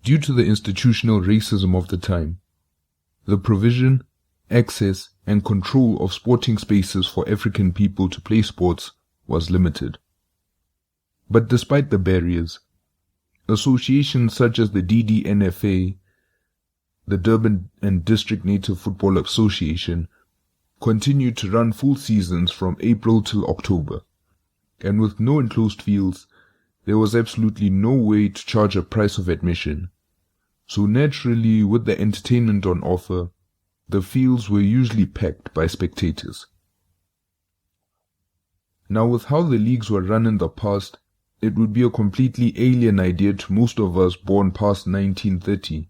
Due to the institutional racism of the time, the provision, access, and control of sporting spaces for African people to play sports was limited. But despite the barriers, associations such as the DDNFA, the Durban and District Native Football Association, continued to run full seasons from April till October, and with no enclosed fields, there was absolutely no way to charge a price of admission. So naturally, with the entertainment on offer, the fields were usually packed by spectators. Now, with how the leagues were run in the past, it would be a completely alien idea to most of us born past 1930,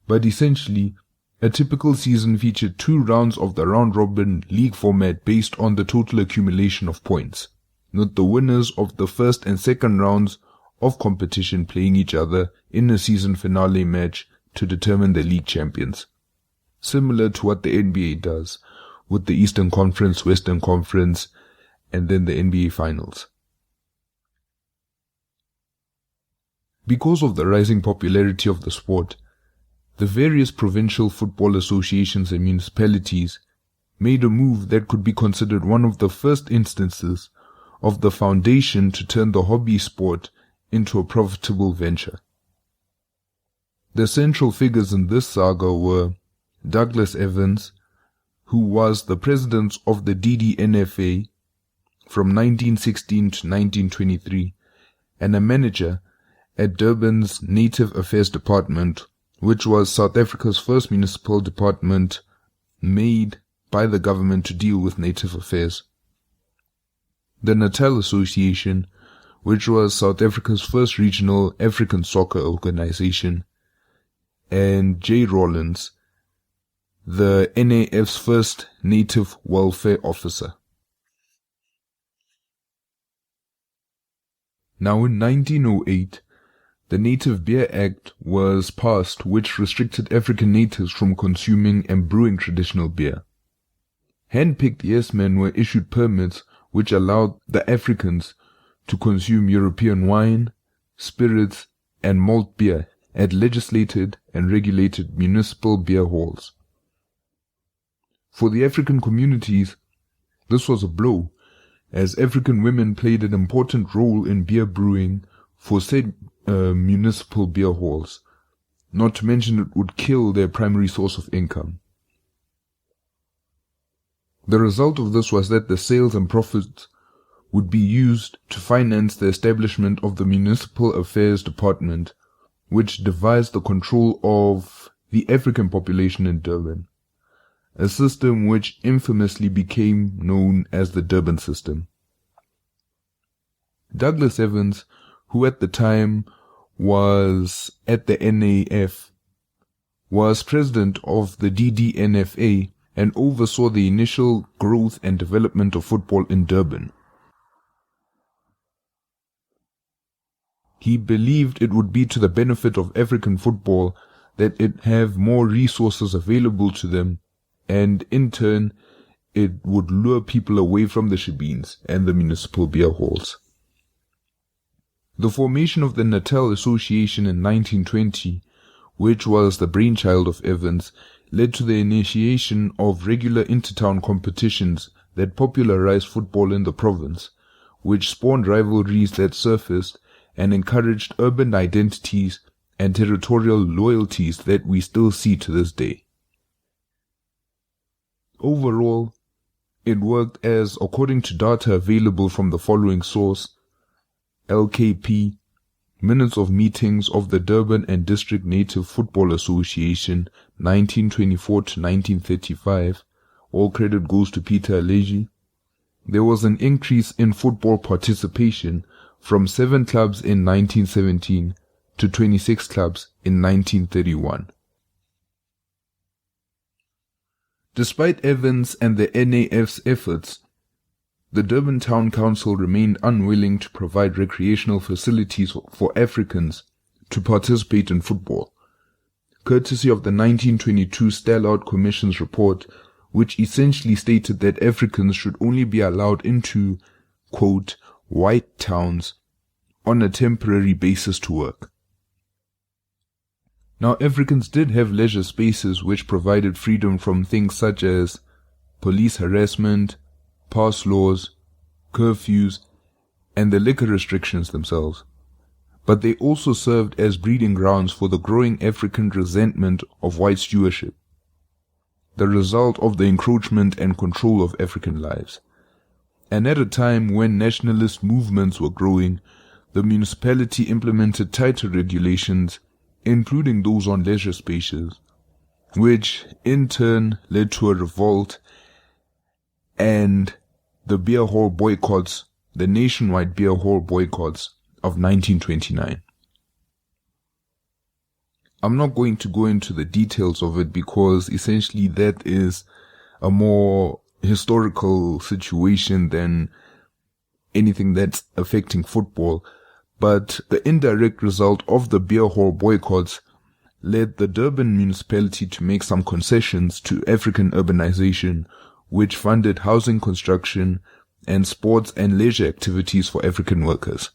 but essentially, a typical season featured 2 rounds of the round-robin league format based on the total accumulation of points, with the winners of the first and second rounds of competition playing each other in a season finale match to determine the league champions. Similar to what the NBA does, with the Eastern Conference, Western Conference, and then the NBA Finals. Because of the rising popularity of the sport, the various provincial football associations and municipalities made a move that could be considered one of the first instances of the foundation to turn the hobby sport into a profitable venture. The central figures in this saga were Douglas Evans, who was the president of the DDNFA from 1916 to 1923 and a manager at Durban's Native Affairs Department, which was South Africa's first municipal department made by the government to deal with native affairs. The Natal Association, which was South Africa's first regional African soccer organization, and J. Rollins, the NAF's first native welfare officer. Now in 1908, the Native Beer Act was passed, which restricted African natives from consuming and brewing traditional beer. Hand-picked yes-men were issued permits which allowed the Africans to consume European wine, spirits, and malt beer at legislated and regulated municipal beer halls. For the African communities, this was a blow, as African women played an important role in beer brewing for said municipal beer halls, not to mention it would kill their primary source of income. The result of this was that the sales and profits would be used to finance the establishment of the Municipal Affairs Department, which devised the control of the African population in Durban, a system which infamously became known as the Durbin system. Douglas Evans, who at the time was at the NAF, was president of the DDNFA and oversaw the initial growth and development of football in Durban. He believed it would be to the benefit of African football that it have more resources available to them, and in turn it would lure people away from the shebeens and the municipal beer halls. The formation of the Natal Association in 1920, which was the brainchild of Evans, led to the initiation of regular intertown competitions that popularized football in the province, which spawned rivalries that surfaced and encouraged urban identities and territorial loyalties that we still see to this day. Overall, it worked as, according to data available from the following source, LKP, Minutes of Meetings of the Durban and District Native Football Association, 1924 to 1935, all credit goes to Peter Alegi. There was an increase in football participation from 7 clubs in 1917 to 26 clubs in 1931. Despite Evans and the NAF's efforts, the Durban Town Council remained unwilling to provide recreational facilities for Africans to participate in football, courtesy of the 1922 Stallout Commission's report, which essentially stated that Africans should only be allowed into, quote, white towns on a temporary basis to work. Now, Africans did have leisure spaces which provided freedom from things such as police harassment, pass laws, curfews, and the liquor restrictions themselves. But they also served as breeding grounds for the growing African resentment of white stewardship, the result of the encroachment and control of African lives. And at a time when nationalist movements were growing, the municipality implemented tighter regulations, including those on leisure spaces, which in turn led to a revolt and the Beer Hall boycotts, the nationwide Beer Hall boycotts of 1929. I'm not going to go into the details of it because essentially that is a more historical situation than anything that's affecting football. But the indirect result of the Beer Hall boycotts led the Durban municipality to make some concessions to African urbanization, which funded housing construction and sports and leisure activities for African workers.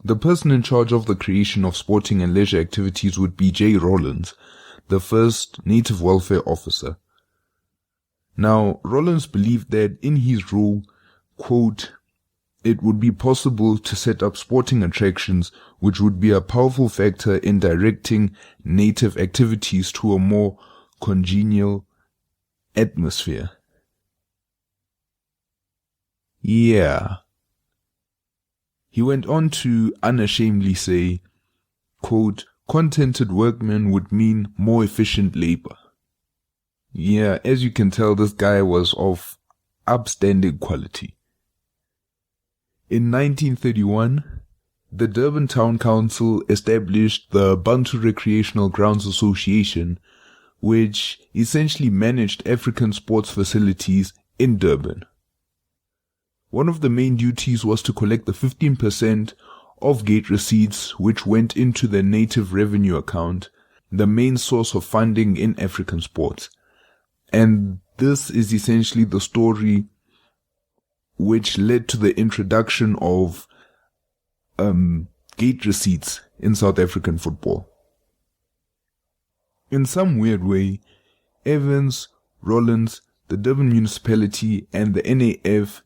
The person in charge of the creation of sporting and leisure activities would be J. Rollins, the first native welfare officer. Now, Rollins believed that in his role, quote, it would be possible to set up sporting attractions which would be a powerful factor in directing native activities to a more congenial atmosphere. Yeah. He went on to unashamedly say, quote, contented workmen would mean more efficient labor. Yeah, as you can tell, this guy was of upstanding quality. In 1931, the Durban Town Council established the Ubuntu Recreational Grounds Association, which essentially managed African sports facilities in Durban. One of the main duties was to collect the 15% of gate receipts which went into the native revenue account, the main source of funding in African sports. And this is essentially the story which led to the introduction of gate receipts in South African football. In some weird way, Evans, Rollins, the Durban municipality, and the NAF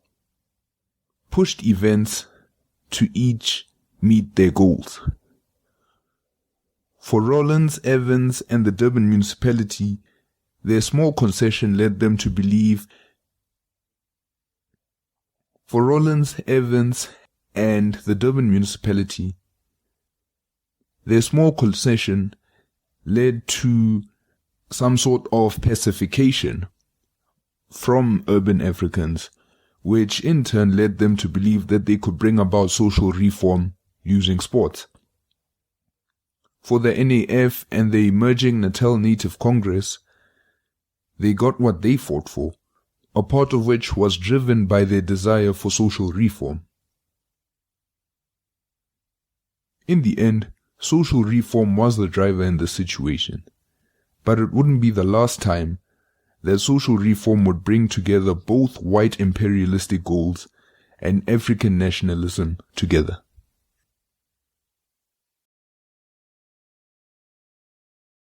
pushed events to each meet their goals. For Rollins, Evans, and the Durban municipality, their small concession led them to believe. For Rollins, Evans, and the Durban municipality, their small concession led to some sort of pacification from urban Africans, which in turn led them to believe that they could bring about social reform using sports. For the NAF and the emerging Natal Native Congress, they got what they fought for, a part of which was driven by their desire for social reform. In the end, social reform was the driver in this situation, but it wouldn't be the last time that social reform would bring together both white imperialistic goals and African nationalism together.